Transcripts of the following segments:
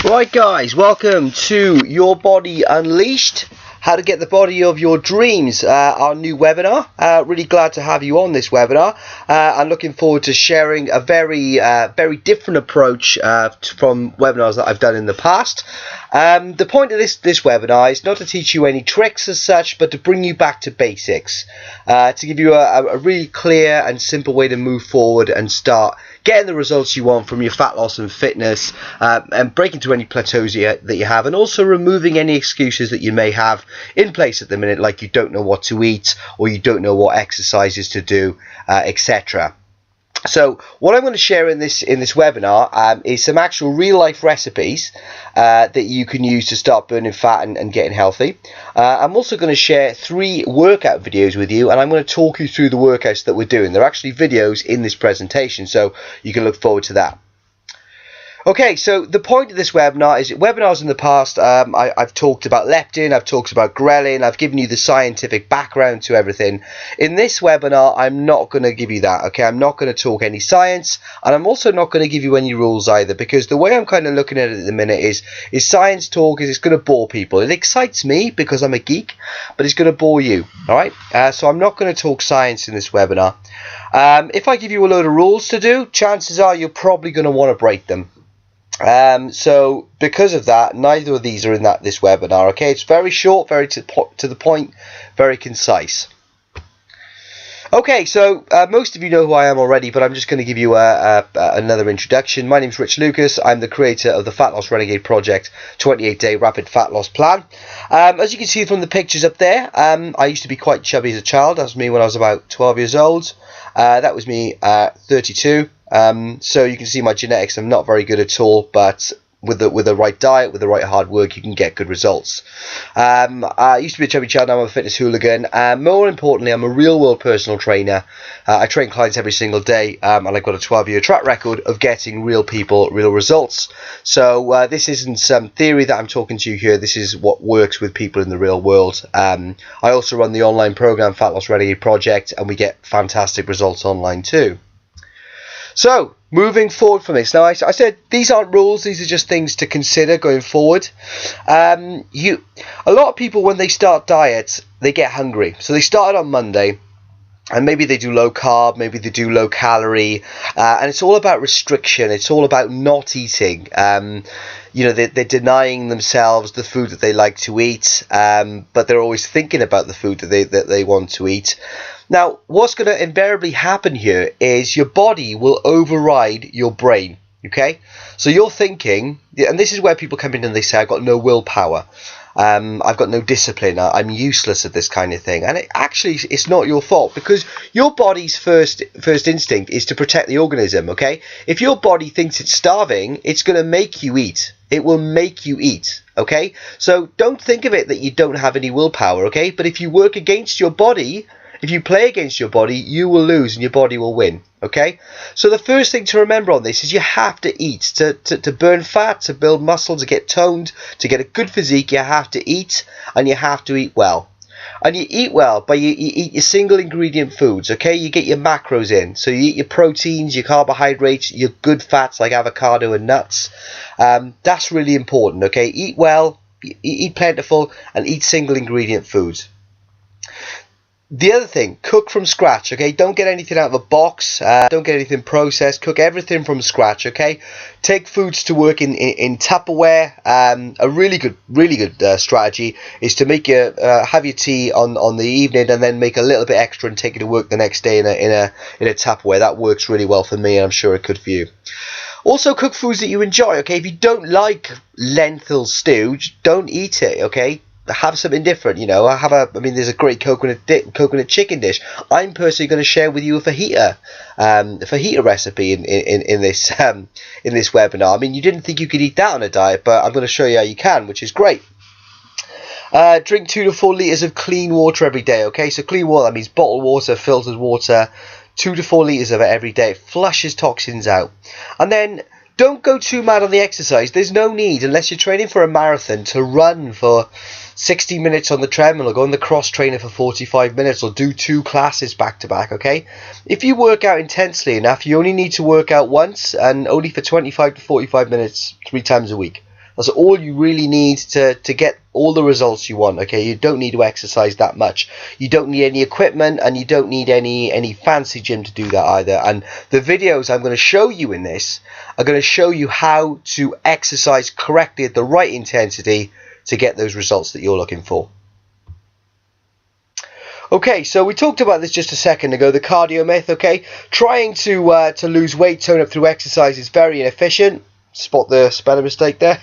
Right guys, welcome to Your Body Unleashed, how to get the body of your dreams, our new webinar. Really glad to have you on this webinar. I'm looking forward to sharing a very different approach from webinars that I've done in the past. The point of this webinar is not to teach you any tricks as such, but to bring you back to basics, to give you a really clear and simple way to move forward and start getting the results you want from your fat loss and fitness, and breaking through any plateaus that you have, and also removing any excuses that you may have in place at the minute, like you don't know what to eat or you don't know what exercises to do, etc. So what I'm going to share in this webinar is some actual real life recipes that you can use to start burning fat and getting healthy. I'm also going to share 3 workout videos with you, and I'm going to talk you through the workouts that we're doing. They're actually videos in this presentation, so you can look forward to that. Okay, so the point of this webinar is webinars in the past, I've talked about leptin, I've talked about ghrelin, I've given you the scientific background to everything. In this webinar, I'm not going to give you that, okay? I'm not going to talk any science, and I'm also not going to give you any rules either, because the way I'm kind of looking at it at the minute is science talk is it's going to bore people. It excites me because I'm a geek, but it's going to bore you, all right? So I'm not going to talk science in this webinar. If I give you a load of rules to do, chances are you're probably going to want to break them. So because of that, neither of these are in this webinar. Okay, it's very short, very to the point, very concise. Okay, so most of you know who I am already, but I'm just going to give you another introduction. My name is Rich Lucas. I'm the creator of the Fat Loss Renegade Project 28-day rapid fat loss plan. As you can see from the pictures up there, I used to be quite chubby as a child. That was me when I was about 12 years old. That was me at 32. So you can see my genetics. I'm not very good at all, but with the right diet, with the right hard work, you can get good results. I used to be a chubby child. Now I'm a fitness hooligan. More importantly, I'm a real world personal trainer. I train clients every single day, and I've got a 12-year track record of getting real people real results. So this isn't some theory that I'm talking to you here. This is what works with people in the real world. I also run the online program Fat Loss Renegade Project, and we get fantastic results online too. So, moving forward from this, now I said these aren't rules, these are just things to consider going forward. A lot of people, when they start diets, they get hungry. So they started on Monday, and maybe they do low carb, maybe they do low calorie, and it's all about restriction, it's all about not eating. They're denying themselves the food that they like to eat, but they're always thinking about the food that they want to eat. Now, what's going to invariably happen here is your body will override your brain, okay? So you're thinking, and this is where people come in and they say, I've got no willpower, I've got no discipline, I'm useless at this kind of thing. And it's not your fault, because your body's first instinct is to protect the organism, okay? If your body thinks it's starving, it's going to make you eat. It will make you eat, okay? So don't think of it that you don't have any willpower, okay? But if you work against your body, if you play against your body, you will lose and your body will win, okay? So the first thing to remember on this is you have to eat. To burn fat, to build muscle, to get toned, to get a good physique, you have to eat, and you have to eat well. And you eat well by you eat your single ingredient foods, okay? You get your macros in. So you eat your proteins, your carbohydrates, your good fats like avocado and nuts. That's really important, okay? Eat well, eat plentiful, and eat single ingredient foods. The other thing, cook from scratch, okay? Don't get anything out of a box, don't get anything processed, cook everything from scratch, okay? Take foods to work in Tupperware. A really good strategy is to make have your tea on the evening, and then make a little bit extra and take it to work the next day in a Tupperware. That works really well for me, and I'm sure it could for you. Also, cook foods that you enjoy, okay? If you don't like lentil stew, don't eat it, okay? Have something different, you know. There's a great coconut chicken dish. I'm personally going to share with you a fajita recipe in this webinar. I mean, you didn't think you could eat that on a diet, but I'm going to show you how you can, which is great. Drink 2 to 4 liters of clean water every day. Okay, so clean water, that means bottled water, filtered water. 2 to 4 liters of it every day. It flushes toxins out. And then don't go too mad on the exercise. There's no need, unless you're training for a marathon, to run for 60 minutes on the treadmill, or go on the cross trainer for 45 minutes, or do 2 classes back to back, okay? If you work out intensely enough, you only need to work out once, and only for 25 to 45 minutes 3 times a week. That's all you really need to get all the results you want. Okay, you don't need to exercise that much. You don't need any equipment, and you don't need any fancy gym to do that either. And the videos I'm going to show you in this are going to show you how to exercise correctly at the right intensity to get those results that you're looking for. Okay, so we talked about this just a second ago, the cardio myth. Okay, trying to lose weight, tone up through exercise is very inefficient. Spot the spelling mistake there.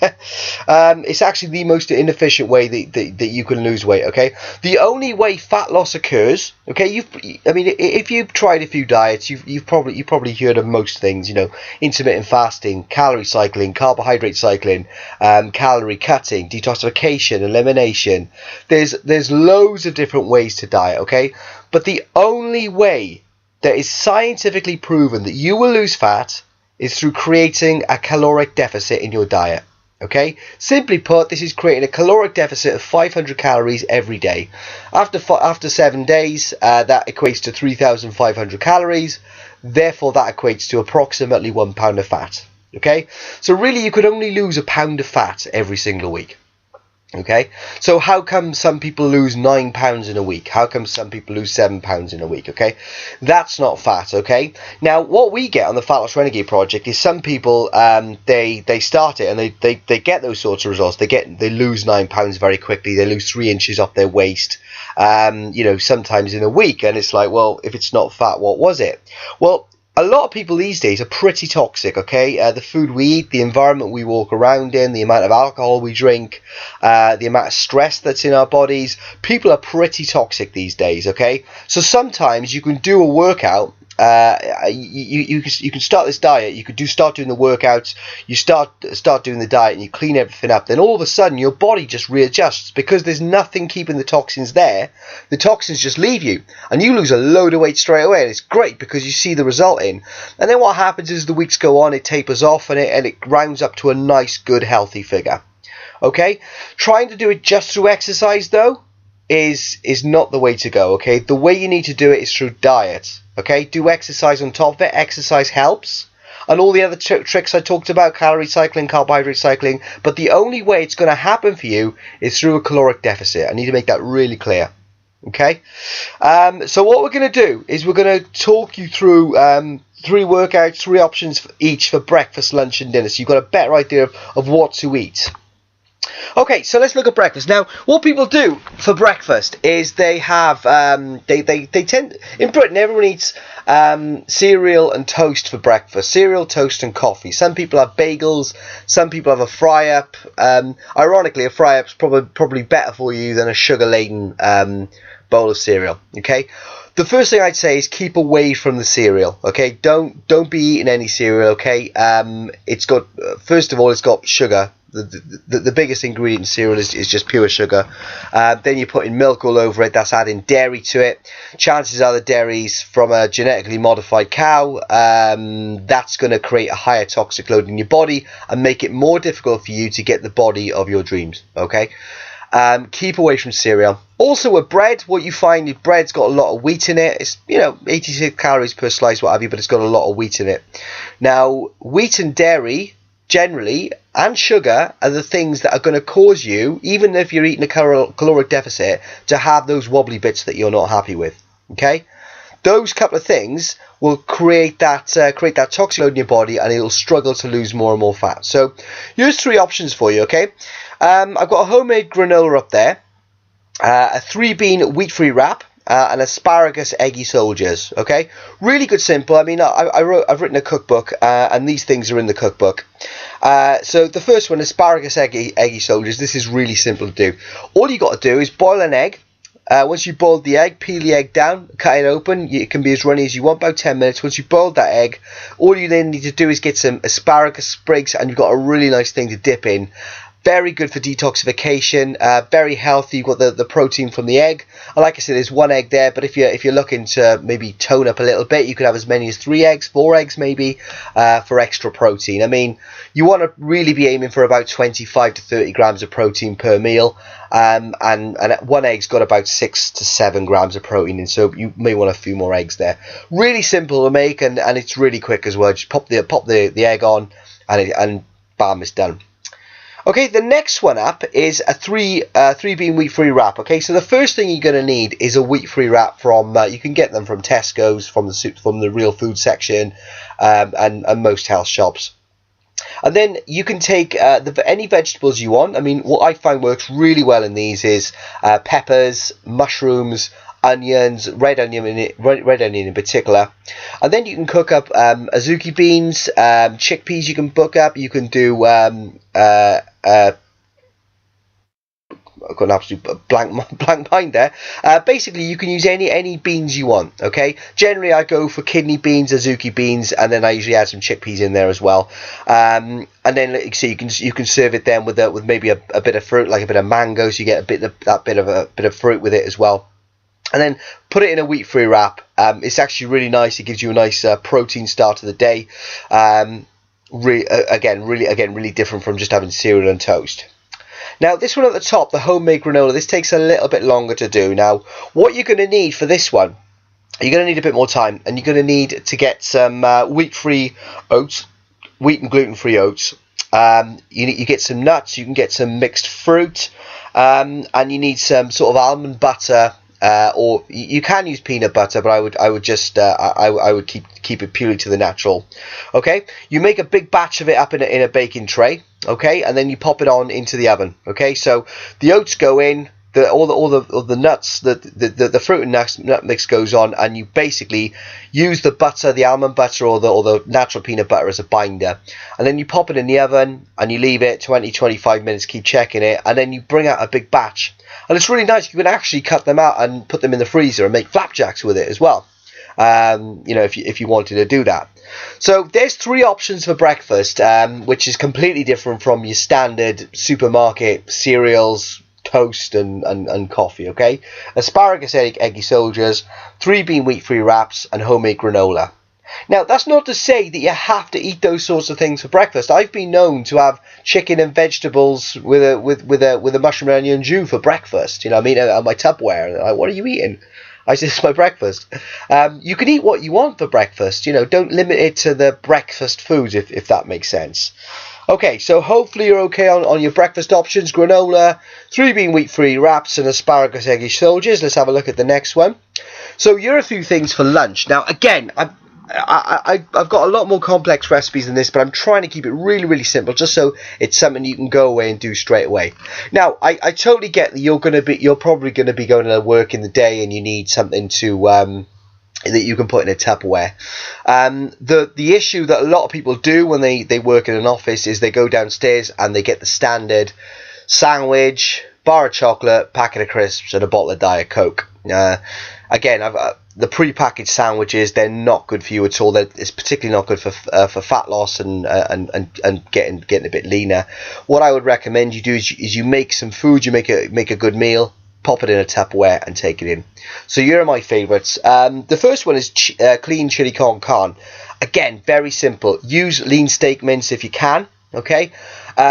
It's actually the most inefficient way that you can lose weight. Okay, the only way fat loss occurs. Okay, if you've tried a few diets, you've probably heard of most things. You know, intermittent fasting, calorie cycling, carbohydrate cycling, calorie cutting, detoxification, elimination. There's loads of different ways to diet. Okay, but the only way that is scientifically proven that you will lose fat is through creating a caloric deficit in your diet. Okay, simply put, this is creating a caloric deficit of 500 calories every day. After 7 days, that equates to 3,500 calories. Therefore, that equates to approximately 1 pound of fat. Okay, so really you could only lose a pound of fat every single week. Okay, so how come some people lose 9 pounds in a week? How come some people lose 7 pounds in a week? Okay, that's not fat. Okay, now what we get on the Fat Loss Renegade project is some people they start it and they get those sorts of results. They lose 9 pounds very quickly. They lose 3 inches off their waist. You know, sometimes in a week, and it's like, well, if it's not fat, what was it? Well, a lot of people these days are pretty toxic. Okay, the food we eat, the environment we walk around in, the amount of alcohol we drink, the amount of stress that's in our bodies. People are pretty toxic these days. Okay, so sometimes you can do a workout. You can start this diet. You could start doing the workouts. You start doing the diet, and you clean everything up. Then all of a sudden, your body just readjusts because there's nothing keeping the toxins there. The toxins just leave you, and you lose a load of weight straight away. And it's great because you see the result in. And then what happens is the weeks go on, it tapers off, and it rounds up to a nice, good, healthy figure. Okay, trying to do it just through exercise though is not the way to go. Okay, the way you need to do it is through diet. Okay, do exercise on top of it. Exercise helps, and all the other tricks I talked about, calorie cycling, carbohydrate cycling, but the only way it's going to happen for you is through a caloric deficit. I need to make that really clear. Okay, so what we're going to do is we're going to talk you through 3 workouts, 3 options each for breakfast, lunch and dinner, so you've got a better idea of what to eat. Okay, so let's look at breakfast. Now, what people do for breakfast is they have, they tend, in Britain, everyone eats cereal and toast for breakfast. Cereal, toast and coffee. Some people have bagels, some people have a fry-up. Ironically, a fry-up's probably better for you than a sugar-laden bowl of cereal, okay? The first thing I'd say is keep away from the cereal, okay? Don't be eating any cereal, okay? It's got, first of all, it's got sugar. The biggest ingredient in cereal is just pure sugar. Then you're putting milk all over it. That's adding dairy to it. Chances are the dairy's from a genetically modified cow. That's going to create a higher toxic load in your body and make it more difficult for you to get the body of your dreams. Okay. Keep away from cereal. Also with bread, what you find is bread's got a lot of wheat in it. It's, 86 calories per slice, what have you, but it's got a lot of wheat in it. Now, wheat and dairy generally, and sugar, are the things that are going to cause you, even if you're eating a caloric deficit, to have those wobbly bits that you're not happy with. Okay, those couple of things will create that toxic load in your body, and it'll struggle to lose more and more fat. So here's 3 options for you. Okay, I've got a homemade granola up there, a 3-bean wheat-free wrap, and asparagus eggy soldiers. Okay, really good, simple. I mean, I've written a cookbook, and these things are in the cookbook. So the first one, asparagus eggy soldiers. This is really simple to do. All you got to do is boil an egg. Once you boiled the egg, peel the egg down, cut it open. It can be as runny as you want, about 10 minutes. Once you boiled that egg, all you then need to do is get some asparagus sprigs, and you've got a really nice thing to dip in. Very good for detoxification, very healthy. You've got the protein from the egg. And like I said, there's 1 egg there, but if you're looking to maybe tone up a little bit, you could have as many as 3 eggs, 4 eggs maybe, for extra protein. I mean, you want to really be aiming for about 25 to 30 grams of protein per meal, and 1 egg's got about 6 to 7 grams of protein, and so you may want a few more eggs there. Really simple to make, and it's really quick as well. Just pop the egg on, and bam, it's done. Okay, the next one up is a three bean wheat free wrap. Okay, so the first thing you're going to need is a wheat free wrap from you can get them from Tesco's, from the real food section, and most health shops. And then you can take any vegetables you want. I mean, what I find works really well in these is peppers, mushrooms, onions, red onion in particular. And then you can cook up azuki beans, chickpeas. You can cook up. You can do I've got an absolute blank mind there. Basically, you can use any beans you want. Okay. Generally, I go for kidney beans, azuki beans, and then I usually add some chickpeas in there as well. And then, like, so you can serve it then with maybe a bit of fruit, like a bit of mango, so you get a bit of fruit with it as well. And then put it in a wheat-free wrap. It's actually really nice. It gives you a nice protein start to the day. Really different from just having cereal and toast. Now, this one at the top, the homemade granola, this takes a little bit longer to do. Now, what you're going to need for this one, you're going to need a bit more time, and you're going to need to get some wheat-free oats, wheat and gluten-free oats. You get some nuts, you can get some mixed fruit, and you need some sort of almond butter, or you can use peanut butter, but I would keep it purely to the natural. Okay, you make a big batch of it up in a baking tray. Okay, and then you pop it on into the oven. Okay, so the oats go in, all the nuts, the fruit and nut mix goes on, and you basically use the butter, the almond butter or the natural peanut butter as a binder, and then you pop it in the oven and you leave it 20-25 minutes. Keep checking it, and then you bring out a big batch, and it's really nice. You can actually cut them out and put them in the freezer and make flapjacks with it as well. If you wanted to do that. So there's three options for breakfast, which is completely different from your standard supermarket cereals, toast and coffee. Okay, asparagus eggy soldiers, 3-bean wheat-free wraps, and homemade granola. Now, that's not to say that you have to eat those sorts of things for breakfast. I've been known to have chicken and vegetables with a mushroom and onion jus for breakfast. You know what I mean? On my Tupperware. Like, what are you eating? I said, it's my breakfast. You can eat what you want for breakfast. You know, don't limit it to the breakfast foods, if that makes sense. Okay, so hopefully you're okay on your breakfast options. Granola, 3-bean wheat-free wraps, and asparagus eggy soldiers. Let's have a look at the next one. So here are a few things for lunch. Now, again, I've got a lot more complex recipes than this, but I'm trying to keep it really, really simple, just so it's something you can go away and do straight away. Now, I totally get that you're probably going to be going to work in the day, and you need something to that you can put in a Tupperware. The issue that a lot of people do when they work in an office is they go downstairs and they get the standard sandwich, bar of chocolate, packet of crisps, and a bottle of Diet Coke. Again, the pre-packaged sandwiches, they're not good for you at all. It's particularly not good for fat loss and getting a bit leaner. What I would recommend you do is you make some food, you make a good meal, pop it in a Tupperware and take it in. So here are my favourites. The first one is clean chili con carne. Again, very simple. Use lean steak mince if you can. Okay,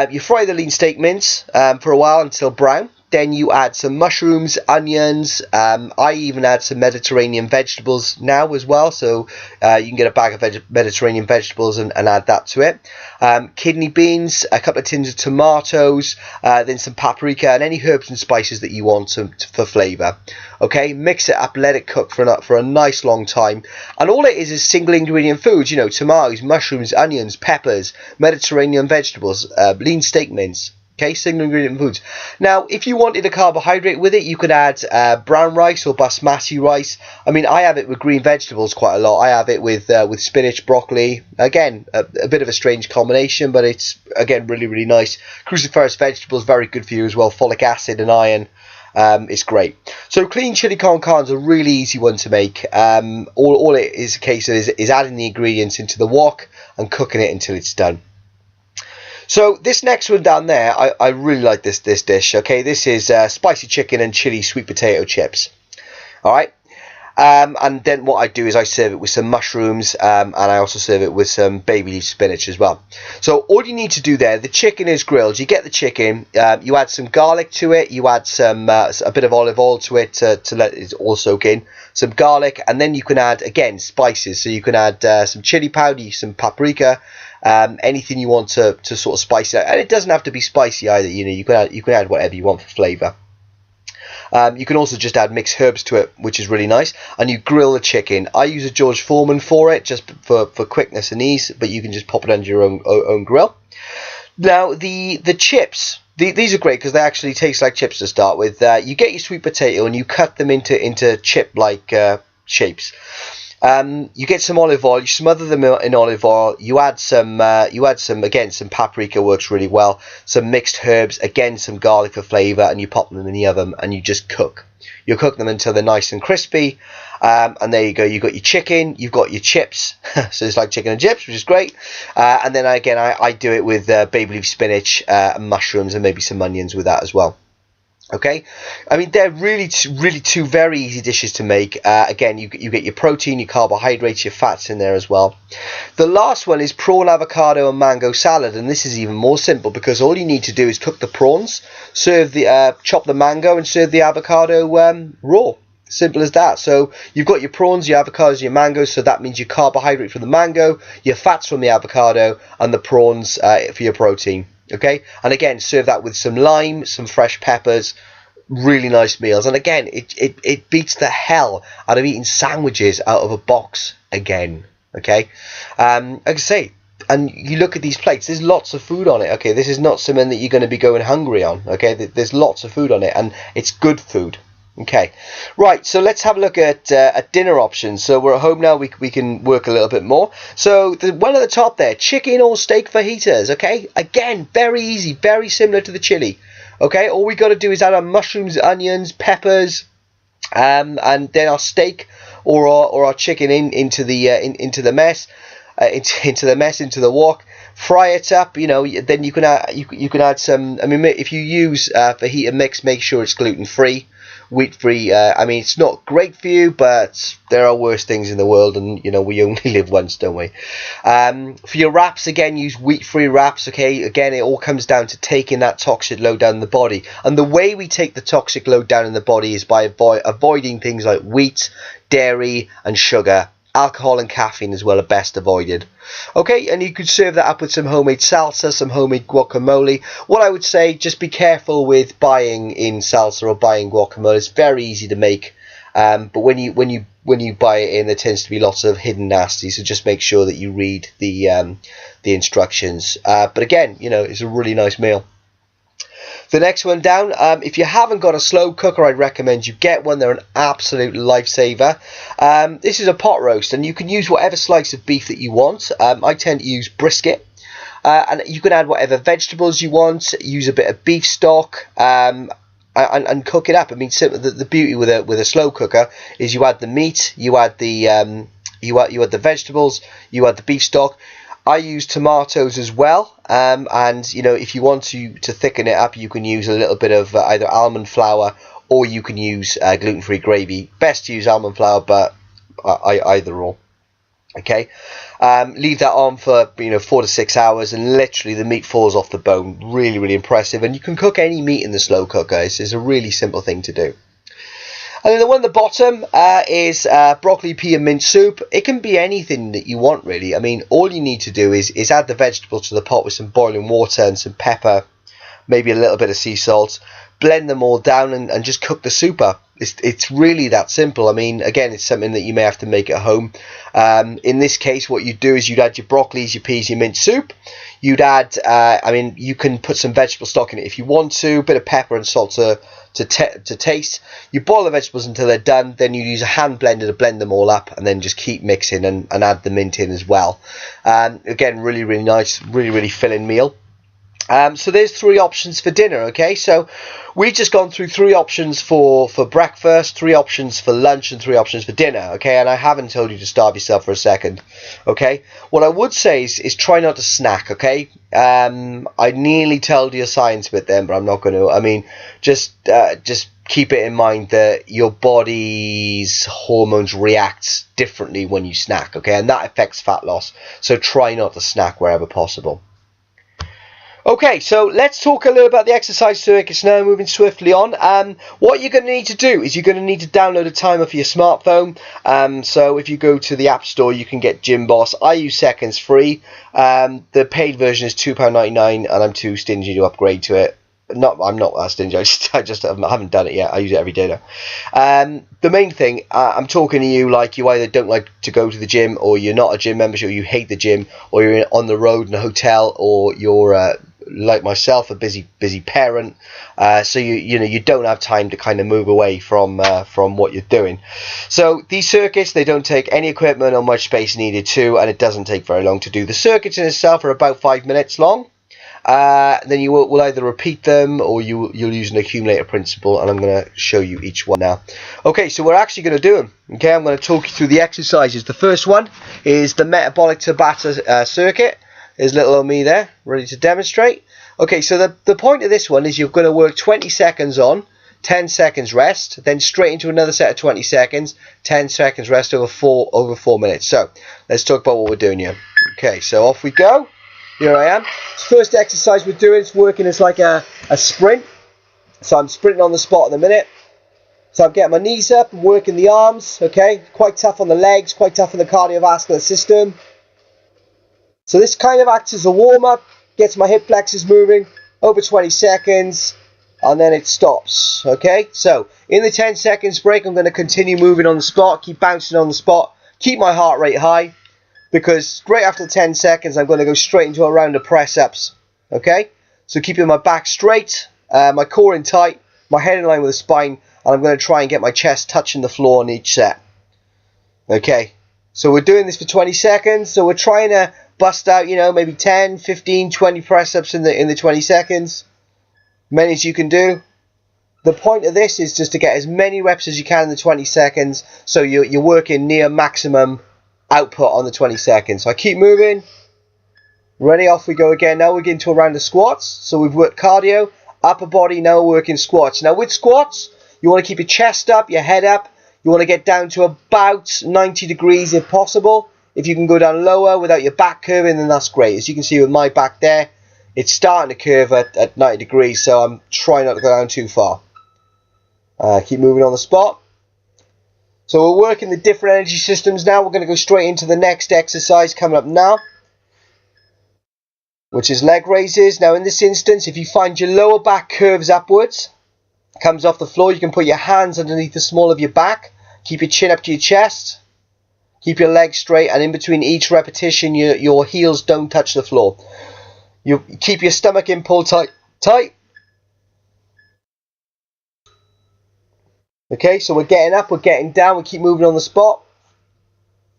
you fry the lean steak mince for a while until brown. Then you add some mushrooms, onions. I even add some Mediterranean vegetables now as well. So you can get a bag of Mediterranean vegetables and add that to it. Kidney beans, a couple of tins of tomatoes, then some paprika and any herbs and spices that you want for flavour. Okay, mix it up, let it cook for a nice long time. And all it is single ingredient foods. You know, tomatoes, mushrooms, onions, peppers, Mediterranean vegetables, lean steak mince. Okay, single ingredient foods. Now, if you wanted a carbohydrate with it, you could add brown rice or basmati rice. I mean, I have it with green vegetables quite a lot. I have it with spinach, broccoli. Again, a bit of a strange combination, but it's, again, really, really nice. Cruciferous vegetables, very good for you as well. Folic acid and iron. It's great. So clean chili con carne is a really easy one to make. All it is a case of is adding the ingredients into the wok and cooking it until it's done. So this next one down there, I really like this dish. Okay, this is spicy chicken and chili sweet potato chips. All right. And then what I do is I serve it with some mushrooms, and I also serve it with some baby leaf spinach as well. So all you need to do there, the chicken is grilled. You get the chicken, you add some garlic to it, you add some a bit of olive oil to it to let it all soak in, some garlic, and then you can add, again, spices. So you can add some chili powder, some paprika, anything you want to sort of spice it out. And it doesn't have to be spicy either. You know, you can add whatever you want for flavour. You can also just add mixed herbs to it, which is really nice. And you grill the chicken. I use a George Foreman for it, just for quickness and ease, but you can just pop it under your own grill. Now, the chips, these are great because they actually taste like chips to start with. You get your sweet potato and you cut them into chip-like shapes. You get some olive oil, you smother them in olive oil, you add some again, some paprika works really well, some mixed herbs, again some garlic for flavour, and you pop them in the oven and you just cook. You cook them until they're nice and crispy, and there you go, you've got your chicken, you've got your chips, so it's like chicken and chips, which is great, and then again I do it with baby leaf spinach, and mushrooms, and maybe some onions with that as well. Okay, I mean, they're really two very easy dishes to make. Again, you get your protein, your carbohydrates, your fats in there as well. The last one is prawn, avocado and mango salad, and this is even more simple because all you need to do is cook the prawns, serve the chop the mango and serve the avocado raw. Simple as that. So you've got your prawns, your avocados, your mangoes, so that means your carbohydrate from the mango, your fats from the avocado, and the prawns for your protein. Okay, and again, serve that with some lime, some fresh peppers. Really nice meals, and again, it beats the hell out of eating sandwiches out of a box again. Okay, like I say, and you look at these plates, there's lots of food on it. Okay, this is not something that you're going to be going hungry on. Okay, there's lots of food on it, and it's good food. Okay, right, so let's have a look at dinner options. So we're at home now, we can work a little bit more. So the one at the top there, chicken or steak fajitas. Okay, again, very easy, very similar to the chili. Okay, all we got to do is add our mushrooms, onions, peppers, and then our steak or our chicken into the mess, into the wok. Fry it up, you know. Then you can add some. I mean, if you use fajita mix, make sure it's gluten free, wheat free. I mean, it's not great for you, but there are worse things in the world, and you know, we only live once, don't we? For your wraps, again, use wheat free wraps. Okay, again, it all comes down to taking that toxic load down in the body, and the way we take the toxic load down in the body is by avoiding things like wheat, dairy, and sugar. Alcohol and caffeine as well are best avoided. Okay, and you could serve that up with some homemade salsa, some homemade guacamole. What I would say, just be careful with buying in salsa or buying guacamole. It's very easy to make, but when you buy it in, there tends to be lots of hidden nasty. So just make sure that you read the instructions. But again, you know, it's a really nice meal. The next one down, if you haven't got a slow cooker, I'd recommend you get one. They're an absolute lifesaver. This is a pot roast, and you can use whatever slice of beef that you want. I tend to use brisket, and you can add whatever vegetables you want. Use a bit of beef stock, and cook it up. I mean, the beauty with a slow cooker is you add the meat, you add the vegetables, you add the beef stock. I use tomatoes as well, and you know, if you want to thicken it up, you can use a little bit of either almond flour or you can use gluten-free gravy. Best to use almond flour, but either or. Okay, leave that on for 4 to 6 hours, and literally the meat falls off the bone. Really, really impressive, and you can cook any meat in the slow cooker. It's a really simple thing to do. And then the one at the bottom is broccoli, pea and mint soup. It can be anything that you want, really. I mean, all you need to do is add the vegetables to the pot with some boiling water and some pepper, maybe a little bit of sea salt. Blend them all down and just cook the soup up. It's really that simple. I mean, again, it's something that you may have to make at home. In this case, what you'd do is you'd add your broccolis, your peas, your mint soup. You'd add, you can put some vegetable stock in it if you want to, a bit of pepper and salt to taste. You boil the vegetables until they're done, then you use a hand blender to blend them all up, and then just keep mixing and add the mint in as well. Again, really, really nice, really, really filling meal. So there's 3 options for dinner, okay? So we've just gone through 3 options for breakfast, 3 options for lunch, and 3 options for dinner, okay? And I haven't told you to starve yourself for a second, okay? What I would say is try not to snack, okay? I nearly told you a science bit then, but I'm not going to. I mean, just keep it in mind that your body's hormones react differently when you snack, okay? And that affects fat loss. So try not to snack wherever possible. Okay, so let's talk a little about the exercise circuits now, moving swiftly on. What you're going to need to do is you're going to need to download a timer for your smartphone. So if you go to the App Store, you can get Gym Boss. I use Seconds free. The paid version is £2.99, and I'm too stingy to upgrade to it. I'm not that stingy. I just haven't done it yet. I use it every day now. The main thing, I'm talking to you like you either don't like to go to the gym, or you're not a gym member, or you hate the gym, or you're on the road in a hotel, or you're like myself, a busy parent. So you don't have time to kind of move away from what you're doing. So these circuits, they don't take any equipment or much space needed to, and it doesn't take very long to do. The circuits in itself are about 5 minutes long. Then you will either repeat them, or you'll use an accumulator principle, and I'm going to show you each one now. Okay, so we're actually going to do them. Okay, I'm going to talk you through the exercises. The first one is the Metabolic Circuit. There's little old me there, ready to demonstrate. Okay, so the point of this one is you're going to work 20 seconds on, 10 seconds rest, then straight into another set of 20 seconds, 10 seconds rest over 4 minutes. So let's talk about what we're doing here. Okay, so off we go. Here I am. First exercise we're doing is working as like a sprint. So I'm sprinting on the spot in a minute. So I'm getting my knees up and working the arms. Okay, quite tough on the legs, quite tough on the cardiovascular system. So this kind of acts as a warm-up, gets my hip flexors moving, over 20 seconds, and then it stops. Okay, so in the 10 seconds break, I'm going to continue moving on the spot, keep bouncing on the spot, keep my heart rate high, because straight after 10 seconds, I'm going to go straight into a round of press-ups. Okay, so keeping my back straight, my core in tight, my head in line with the spine, and I'm going to try and get my chest touching the floor on each set. Okay, so we're doing this for 20 seconds, so we're trying to bust out, maybe 10, 15, 20 press-ups in the 20 seconds. Many as you can do. The point of this is just to get as many reps as you can in the 20 seconds, so you're working near maximum output on the 20 seconds. So I keep moving. Ready, off we go again. Now we're getting to a round of squats. So we've worked cardio, upper body, now we're working squats. Now with squats, you want to keep your chest up, your head up. You want to get down to about 90 degrees if possible. If you can go down lower without your back curving, then that's great. As you can see with my back there, it's starting to curve at 90 degrees, so I'm trying not to go down too far. Keep moving on the spot. So we're working the different energy systems now. We're going to go straight into the next exercise coming up now, which is leg raises. Now in this instance, if you find your lower back curves upwards, comes off the floor, you can put your hands underneath the small of your back. Keep your chin up to your chest. Keep your legs straight, and in between each repetition, your heels don't touch the floor. You keep your stomach in, pull tight. Okay, so we're getting up, we're getting down, we keep moving on the spot.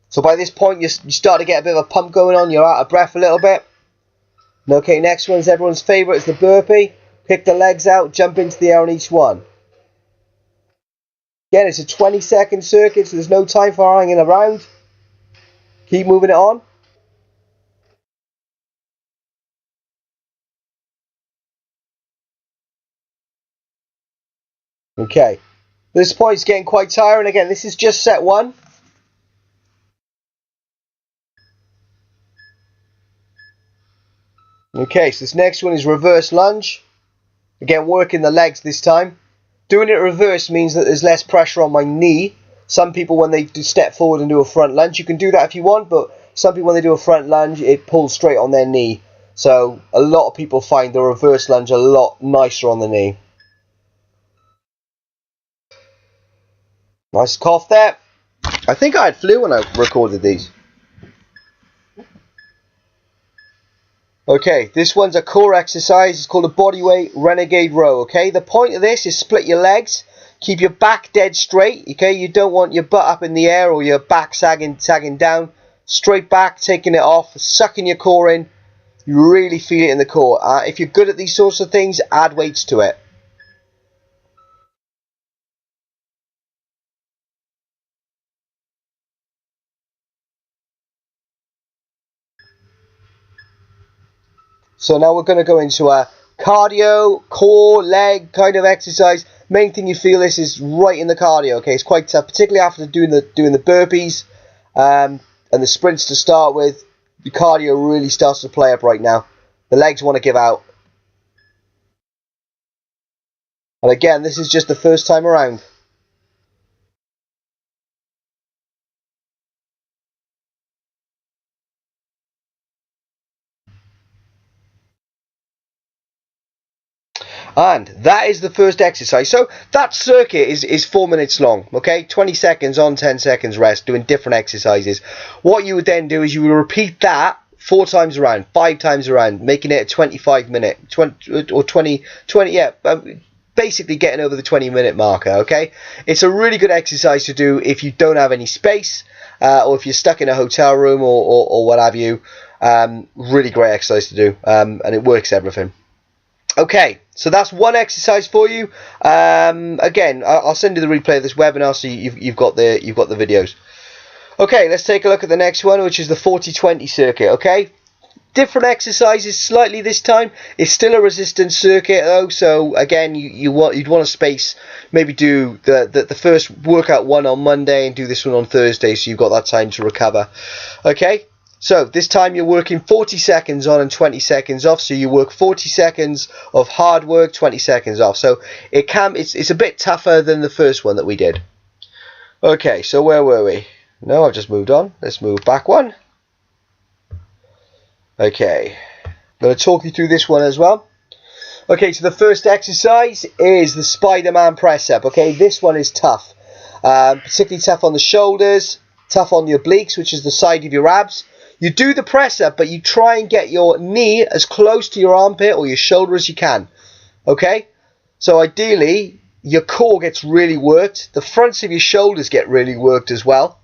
So by this point, you start to get a bit of a pump going on, you're out of breath a little bit. Okay, next one's everyone's favourite, is the burpee. Pick the legs out, jump into the air on each one. Again, it's a 20-second circuit, so there's no time for hanging around. Keep moving it on. Okay. This point is getting quite tiring. Again, this is just set 1. Okay, so this next one is reverse lunge. Again, working the legs this time. Doing it reverse means that there's less pressure on my knee. Some people, when they do step forward and do a front lunge, you can do that if you want, but some people, when they do a front lunge, it pulls straight on their knee. So a lot of people find the reverse lunge a lot nicer on the knee. Nice cough there. I think I had flu when I recorded these. Okay, this one's a core exercise. It's called a bodyweight renegade row. Okay, the point of this is split your legs. Keep your back dead straight. Okay, you don't want your butt up in the air or your back sagging down. Straight back, taking it off, sucking your core in. You really feel it in the core. If you're good at these sorts of things, add weights to it. So now we're going to go into a cardio, core, leg kind of exercise. Main thing you feel this is right in the cardio. Okay, it's quite tough, particularly after doing the burpees and the sprints to start with. The cardio really starts to play up right now. The legs want to give out. And again, this is just the first time around. And that is the first exercise. So that circuit is 4 minutes long, okay? 20 seconds on, 10 seconds rest, doing different exercises. What you would then do is you would repeat that 4 times around, 5 times around, making it a 25-minute, 20, yeah, basically getting over the 20-minute marker, okay? It's a really good exercise to do if you don't have any space, or if you're stuck in a hotel room or what have you. Really great exercise to do, and it works everything. Okay, so that's one exercise for you. Again, I'll send you the replay of this webinar so you've got the videos. Okay, let's take a look at the next one, which is the 40-20 circuit. Okay, different exercises slightly this time. It's still a resistance circuit though, so again, you'd want to space. Maybe do the first workout one on Monday and do this one on Thursday, so you've got that time to recover. Okay. So this time you're working 40 seconds on and 20 seconds off. So you work 40 seconds of hard work, 20 seconds off. So it's a bit tougher than the first one that we did. Okay, so where were we? No, I've just moved on. Let's move back one. Okay, I'm going to talk you through this one as well. Okay, so the first exercise is the Spider-Man press up. Okay, this one is tough. Particularly tough on the shoulders, tough on the obliques, which is the side of your abs. You do the press up, but you try and get your knee as close to your armpit or your shoulder as you can. Okay? So ideally, your core gets really worked. The fronts of your shoulders get really worked as well.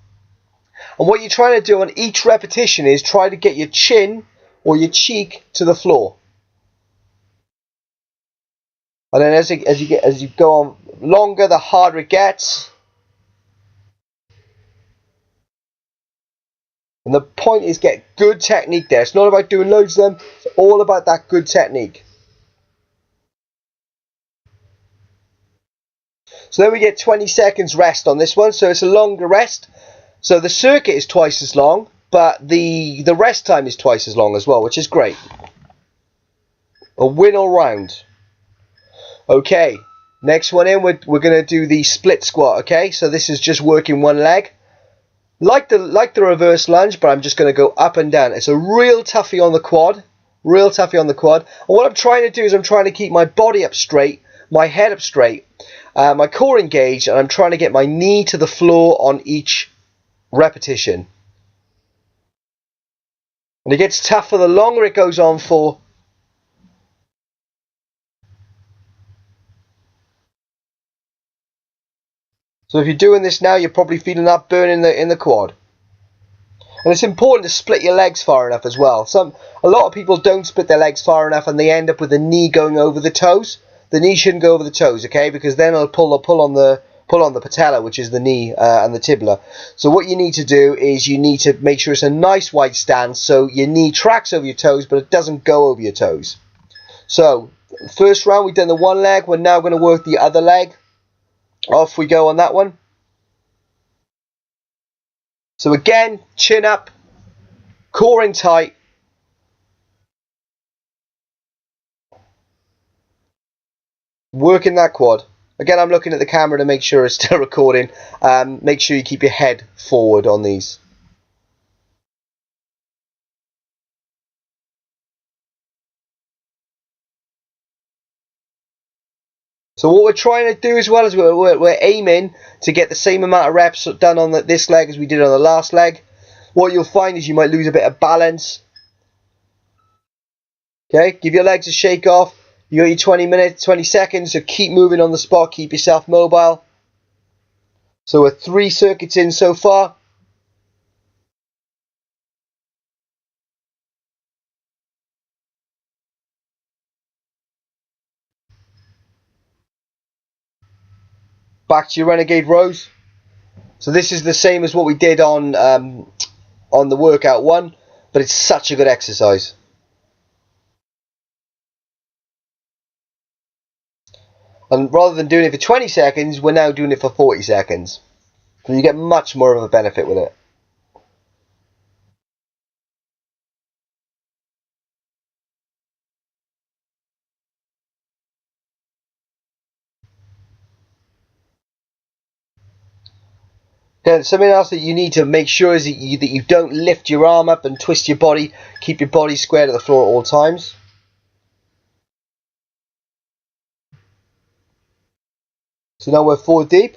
And what you're trying to do on each repetition is try to get your chin or your cheek to the floor. And then as you go on longer, the harder it gets. And the point is get good technique there. It's not about doing loads of them. It's all about that good technique. So then we get 20 seconds rest on this one. So it's a longer rest. So the circuit is twice as long, but the rest time is twice as long as well, which is great. A win all round. Okay, next one in, we're going to do the split squat. Okay, so this is just working one leg. Like the reverse lunge, but I'm just going to go up and down. It's a real toughie on the quad. Real toughie on the quad. And what I'm trying to do is I'm trying to keep my body up straight, my head up straight, my core engaged, and I'm trying to get my knee to the floor on each repetition. And it gets tougher the longer it goes on for. So if you're doing this now, you're probably feeling that burn in the quad. And it's important to split your legs far enough as well. A lot of people don't split their legs far enough and they end up with the knee going over the toes. The knee shouldn't go over the toes, okay? Because then it'll pull on the patella, which is the knee and the tibia. So what you need to do is you need to make sure it's a nice wide stance so your knee tracks over your toes, but it doesn't go over your toes. So first round we've done the one leg. We're now going to work the other leg. Off we go on that one. So again, chin up, core in tight. Working that quad. Again, I'm looking at the camera to make sure it's still recording. Make sure you keep your head forward on these. So what we're trying to do as well is we're aiming to get the same amount of reps done on this leg as we did on the last leg. What you'll find is you might lose a bit of balance. Okay, give your legs a shake off. You got your 20 seconds, so keep moving on the spot, keep yourself mobile. So we're 3 circuits in so far. back to your Renegade rows. So this is the same as what we did on the workout one, but it's such a good exercise. And rather than doing it for 20 seconds, we're now doing it for 40 seconds. So you get much more of a benefit with it. Then something else that you need to make sure is that you don't lift your arm up and twist your body. Keep your body square to the floor at all times. So now we're 4 deep.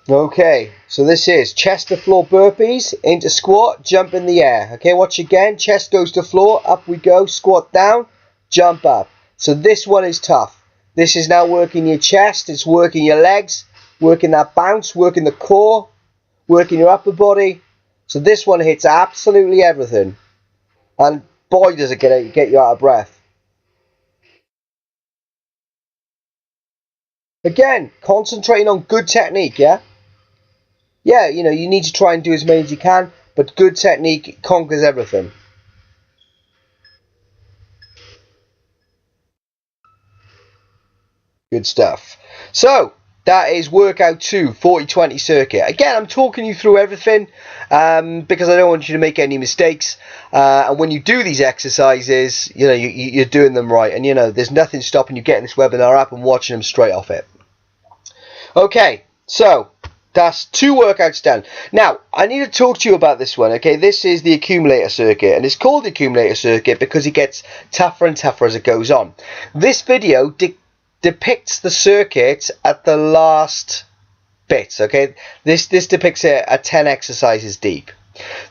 Okay, so this is chest to floor burpees, into squat, jump in the air. Okay, watch again, chest goes to floor, up we go, squat down, jump up. So this one is tough. This is now working your chest, it's working your legs, working that bounce, working the core, working your upper body. So this one hits absolutely everything. And boy does it get you out of breath. Again, concentrating on good technique, yeah? Yeah, you know, you need to try and do as many as you can, but good technique conquers everything. Good stuff. So, that is workout 2, 40-20 circuit. Again, I'm talking you through everything because I don't want you to make any mistakes. And when you do these exercises, you know, you're doing them right. And, you know, there's nothing stopping you getting this webinar up and watching them straight off it. Okay, so that's 2 workouts done. Now, I need to talk to you about this one, okay? This is the Accumulator Circuit, and it's called the Accumulator Circuit because it gets tougher and tougher as it goes on. This video depicts the circuit at the last bit, okay? This depicts it at 10 exercises deep.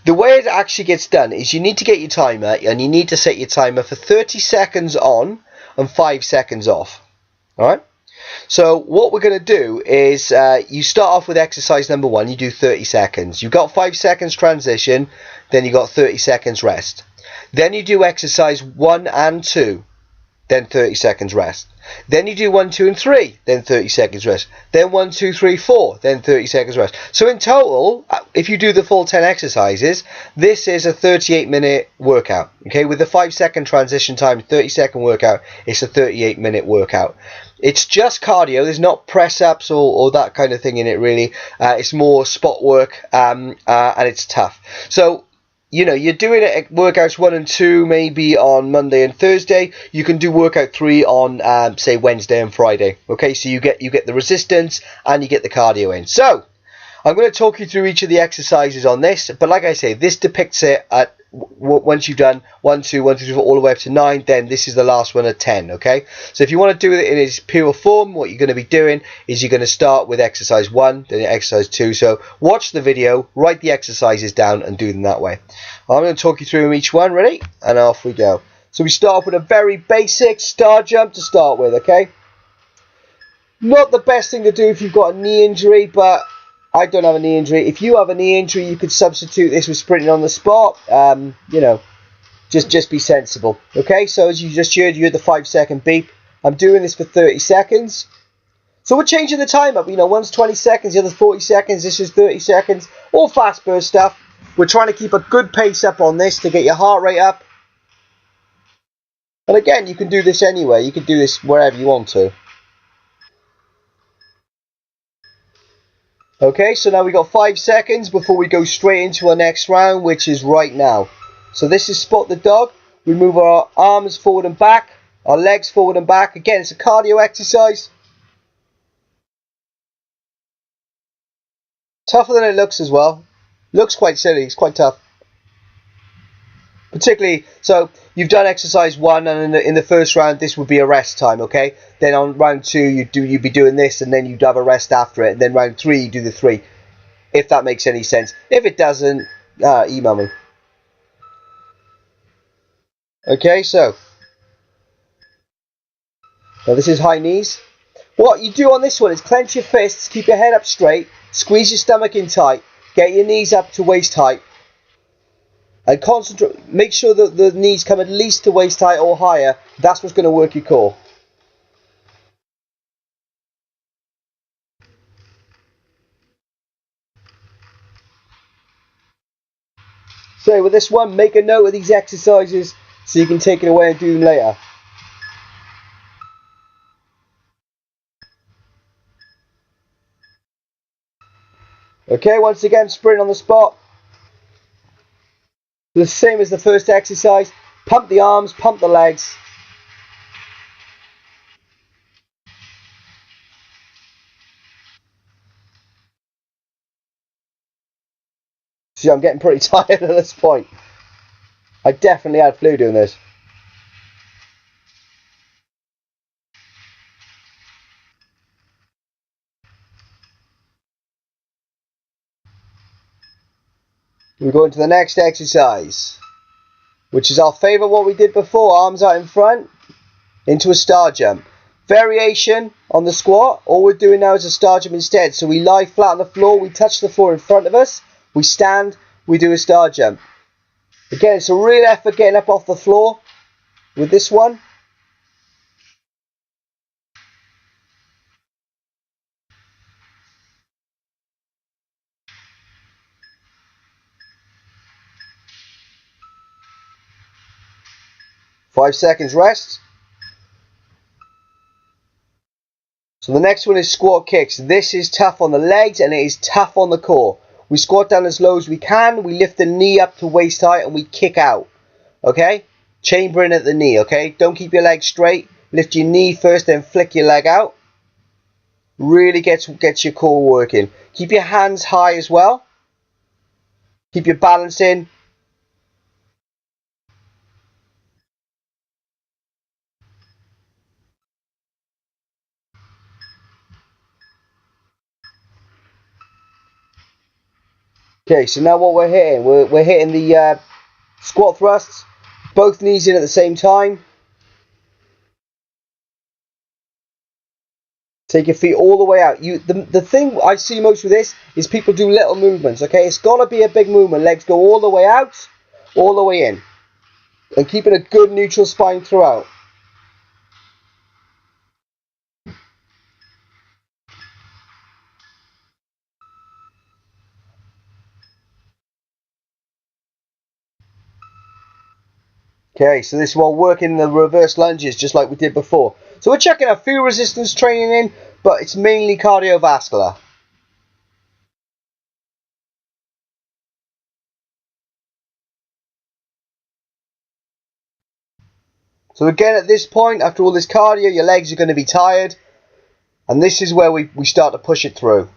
The way it actually gets done is you need to get your timer, and you need to set your timer for 30 seconds on and 5 seconds off, all right? So what we're going to do is you start off with exercise number 1, you do 30 seconds. You've got 5 seconds transition, then you've got 30 seconds rest. Then you do exercise 1 and 2, then 30 seconds rest. Then you do 1, 2 and 3, then 30 seconds rest. Then 1, 2, 3, 4, then 30 seconds rest. So in total, if you do the full 10 exercises, this is a 38-minute workout. Okay, with the 5-second transition time, 30-second workout, it's a 38-minute workout. It's just cardio. There's not press-ups or that kind of thing in it, really. It's more spot work, and it's tough. So, you know, you're doing it at workouts 1 and 2 maybe on Monday and Thursday. You can do workout 3 on, say, Wednesday and Friday. Okay, so you get the resistance and you get the cardio in. So, I'm going to talk you through each of the exercises on this. But like I say, this depicts it at once you've done 1, 2, 1, 2, 3, 4, all the way up to 9, then this is the last one at 10, okay? So if you want to do it in its pure form, what you're going to be doing is you're going to start with exercise 1, then exercise 2. So watch the video, write the exercises down, and do them that way. I'm going to talk you through them each one, ready? And off we go. So we start off with a very basic star jump to start with, okay? Not the best thing to do if you've got a knee injury, but I don't have a knee injury. If you have a knee injury, you could substitute this with sprinting on the spot. You know, just be sensible. Okay, so as you just heard, you heard the 5-second beep. I'm doing this for 30 seconds. So we're changing the time up. You know, one's 20 seconds, the other's 40 seconds. This is 30 seconds. All fast burst stuff. We're trying to keep a good pace up on this to get your heart rate up. And again, you can do this anywhere. You can do this wherever you want to. Okay, so now we've got 5 seconds before we go straight into our next round, which is right now. So this is spot the dog. We move our arms forward and back, our legs forward and back. Again, it's a cardio exercise. Tougher than it looks as well. Looks quite silly, it's quite tough. Particularly, so you've done exercise 1, and in the first round, this would be a rest time, okay? Then on round 2, you'd be doing this, and then you'd have a rest after it. And then round 3, you do the 3, if that makes any sense. If it doesn't, email me. Okay, so now this is high knees. What you do on this one is clench your fists, keep your head up straight, squeeze your stomach in tight, Get your knees up to waist height. And concentrate, make sure that the knees come at least to waist height or higher. That's what's going to work your core. So with this one, make a note of these exercises so you can take it away and do them later. Okay, once again, sprint on the spot. The same as the first exercise. Pump the arms, pump the legs. See, I'm getting pretty tired at this point. I definitely had flu doing this. We go into the next exercise, which is our favourite, what we did before. Arms out in front, into a star jump. Variation on the squat. All we're doing now is a star jump instead. So we lie flat on the floor, we touch the floor in front of us, we stand, we do a star jump. Again, it's a real effort getting up off the floor with this one. Five seconds rest. So the next one is squat kicks. This is tough on the legs and it is tough on the core. We squat down as low as we can. We lift the knee up to waist height and we kick out. Okay? Chambering at the knee. Okay? Don't keep your legs straight. Lift your knee first, then flick your leg out. Really gets your core working. Keep your hands high as well. Keep your balance in. Okay, so now what we're hitting, we're hitting the squat thrusts, both knees in at the same time. Take your feet all the way out. The thing I see most with this is people do little movements. Okay, it's got to be a big movement. Legs go all the way out, all the way in, and keeping a good neutral spine throughout. Okay, so this is while working the reverse lunges just like we did before. So we're checking a few resistance training in, but it's mainly cardiovascular. So again, at this point, after all this cardio, your legs are going to be tired. And this is where we start to push it through.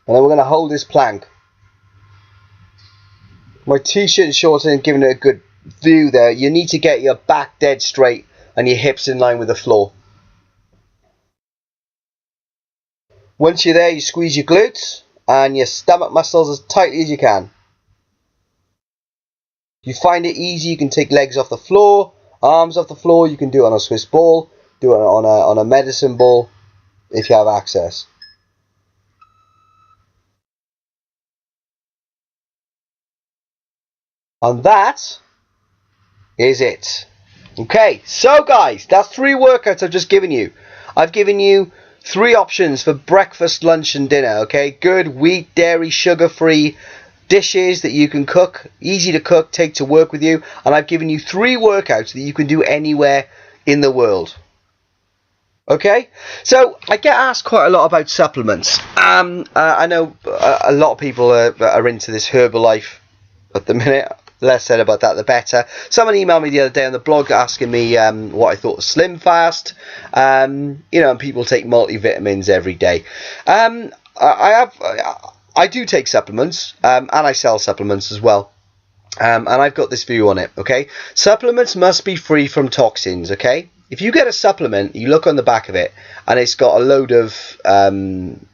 And then we're going to hold this plank. My t-shirt and shorts are giving it a good view there. You need to get your back dead straight and your hips in line with the floor. Once you're there, you squeeze your glutes and your stomach muscles as tightly as you can. If you find it easy, you can take legs off the floor, arms off the floor. You can do it on a Swiss ball, do it on a medicine ball if you have access. And that is it. Okay, so guys, that's 3 workouts I've just given you. I've given you 3 options for breakfast, lunch and dinner. Okay, good wheat, dairy, sugar-free dishes that you can cook, easy to cook, take to work with you. And I've given you 3 workouts that you can do anywhere in the world. Okay, so I get asked quite a lot about supplements. I know a lot of people are into this Herbalife at the minute. Less said about that, the better. Someone emailed me the other day on the blog asking me what I thought of Slim Fast. You know, and people take multivitamins every day. I do take supplements, and I sell supplements as well. And I've got this view on it. Okay, supplements must be free from toxins. Okay, if you get a supplement, you look on the back of it, and it's got a load of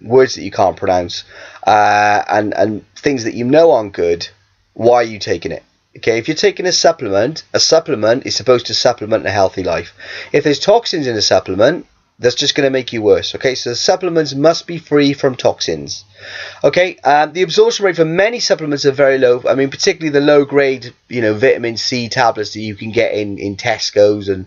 words that you can't pronounce, and things that you know aren't good. Why are you taking it? Okay, if you're taking a supplement is supposed to supplement a healthy life. If there's toxins in a supplement, that's just going to make you worse. Okay, so the supplements must be free from toxins. Okay, the absorption rate for many supplements are very low. I mean, particularly the low grade, vitamin C tablets that you can get in Tesco's and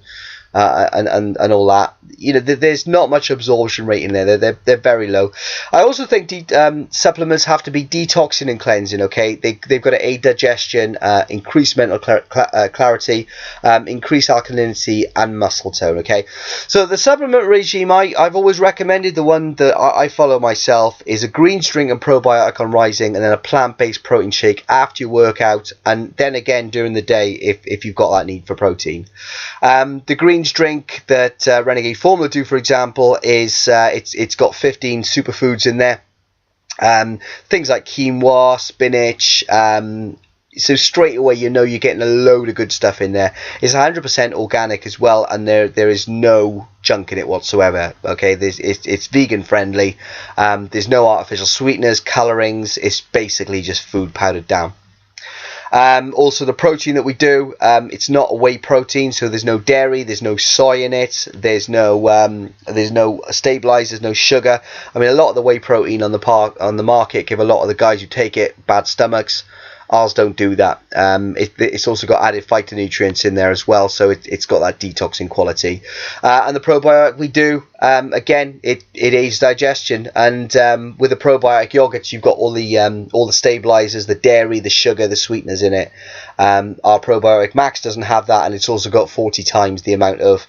all that. There's not much absorption rate in there. They're very low. I also think supplements have to be detoxing and cleansing. Okay, they've got to aid digestion, increase mental clarity, increase alkalinity and muscle tone. Okay, so the supplement regime I've always recommended, the one that I follow myself, is a green drink and probiotic on rising, and then a plant-based protein shake after your workout, and then again during the day if you've got that need for protein. The green drink that Renegade Formula do, for example, is it's got 15 superfoods in there, things like quinoa, spinach, so straight away you're getting a load of good stuff in there. It's 100% organic as well, and there is no junk in it whatsoever. Okay, it's vegan friendly. There's no artificial sweeteners, colorings. It's basically just food powdered down. Also, the protein that we do, it's not a whey protein, so there's no dairy, there's no soy in it, there's no stabilizers, no sugar. I mean, a lot of the whey protein on the market give a lot of the guys who take it bad stomachs. Ours don't do that. It's also got added phytonutrients in there as well, so it's got that detoxing quality. And the probiotic we do, again, it aids digestion. And with the probiotic yogurts, you've got all the stabilizers, the dairy, the sugar, the sweeteners in it. Our probiotic Max doesn't have that, and it's also got 40 times the amount of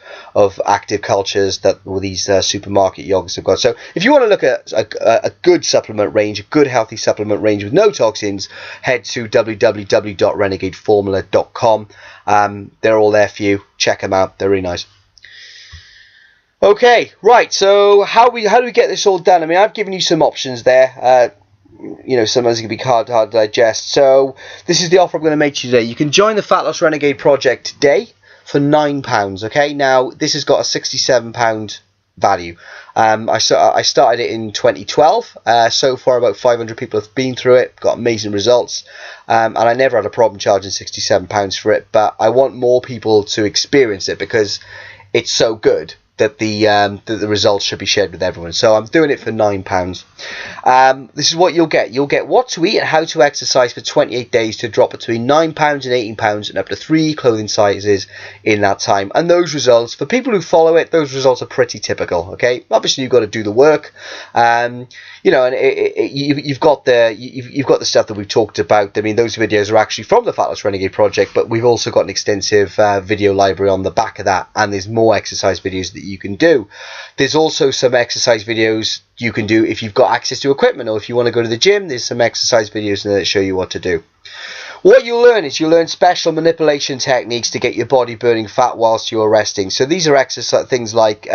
active cultures that these supermarket yogurts have got. So if you want to look at a good supplement range, a good healthy supplement range with no toxins, head to www.renegadeformula.com. They're all there for you. Check them out. They're really nice. Okay, right. So how do we get this all done? I mean, I've given you some options there. Sometimes it can be hard to digest. So this is the offer I'm going to make to you today. You can join the Fat Loss Renegade project today for £9. Okay, now this has got a £67 value. I started it in 2012. So far about 500 people have been through it, got amazing results, and I never had a problem charging £67 for it. But I want more people to experience it because it's so good that the results should be shared with everyone. So I'm doing it for £9. This is what you'll get. You'll get what to eat and how to exercise for 28 days to drop between £9 and £18 and up to 3 clothing sizes in that time. And those results, for people who follow it, those results are pretty typical. Okay, obviously you've got to do the work. You've got the stuff that we've talked about. I mean, those videos are actually from the Fat Loss Renegade project, but we've also got an extensive video library on the back of that, and there's more exercise videos that you can do. There's also some exercise videos you can do if you've got access to equipment, or if you want to go to the gym. There's some exercise videos in there that show you what to do. What you'll learn is you'll learn special manipulation techniques to get your body burning fat whilst you're resting. So these are exercise things like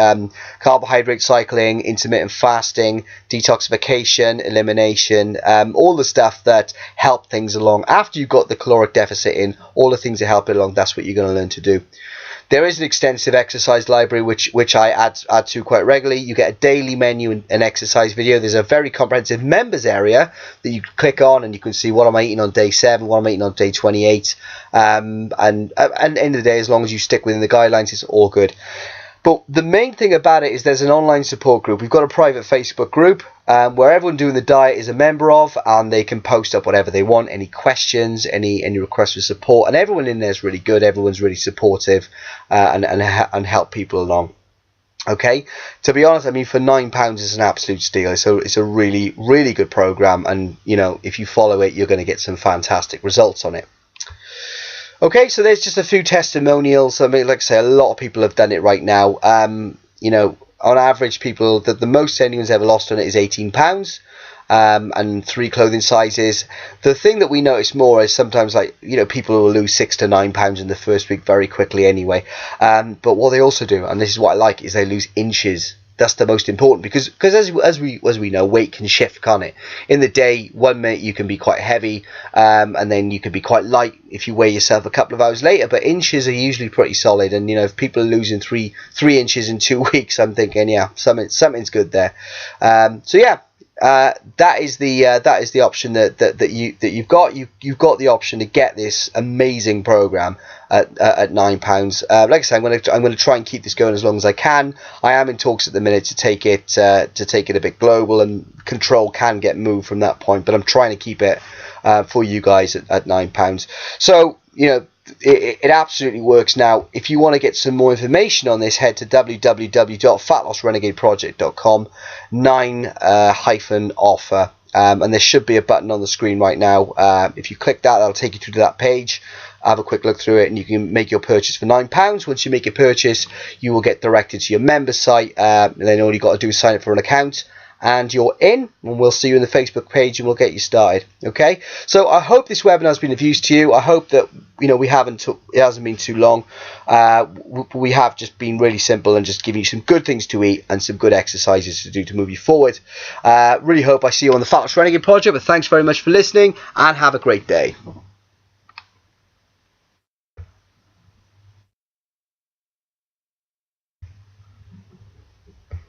carbohydrate cycling, intermittent fasting, detoxification, elimination, all the stuff that help things along. After you've got the caloric deficit in, all the things that help it along, that's what you're going to learn to do. There is an extensive exercise library which I add to quite regularly. You get a daily menu and an exercise video. There's a very comprehensive members area that you click on, and you can see what am I eating on day 7, what am I eating on day 28. And at the end of the day, as long as you stick within the guidelines, it's all good. But the main thing about it is there's an online support group. We've got a private Facebook group where everyone doing the diet is a member of, and they can post up whatever they want, any questions, any requests for support, and everyone in there is really good. Everyone's really supportive and help people along. Okay, to be honest, I mean, for £9 is an absolute steal. So it's a really, really good program, and if you follow it, you're going to get some fantastic results on it. Okay, so there's just a few testimonials. I mean, like I say, a lot of people have done it right now. On average, people the most anyone's ever lost on it is £18, and 3 clothing sizes. The thing that we notice more is sometimes, people will lose £6 to £9 in the first week very quickly anyway. But what they also do, and this is what I like, is they lose inches. That's the most important, because as we know, weight can shift, can't it? In the day, 1 minute you can be quite heavy, and then you can be quite light if you weigh yourself a couple of hours later. But inches are usually pretty solid, and if people are losing 3 inches in 2 weeks, I'm thinking, yeah, something's good there. So yeah, that is the option that you've got. You've got the option to get this amazing program at £9. Like I said, I'm going to try and keep this going as long as I can. I am in talks at the minute to take it a bit global, and control can get moved from that point. But I'm trying to keep it for you guys at £9. So it absolutely works. Now, if you want to get some more information on this, head to www.fatlossrenegadeproject.com /offer, and there should be a button on the screen right now. If you click that, that'll take you through to that page. Have a quick look through it, and you can make your purchase for £9. Once you make your purchase, you will get directed to your member site, and then all you got to do is sign up for an account, and you're in, and we'll see you in the Facebook page, and we'll get you started. Okay, so I hope this webinar has been of use to you. I hope that it hasn't been too long. We have just been really simple and just giving you some good things to eat and some good exercises to do to move you forward. Really hope I see you on the Fat Loss Renegade project. But thanks very much for listening, and have a great day.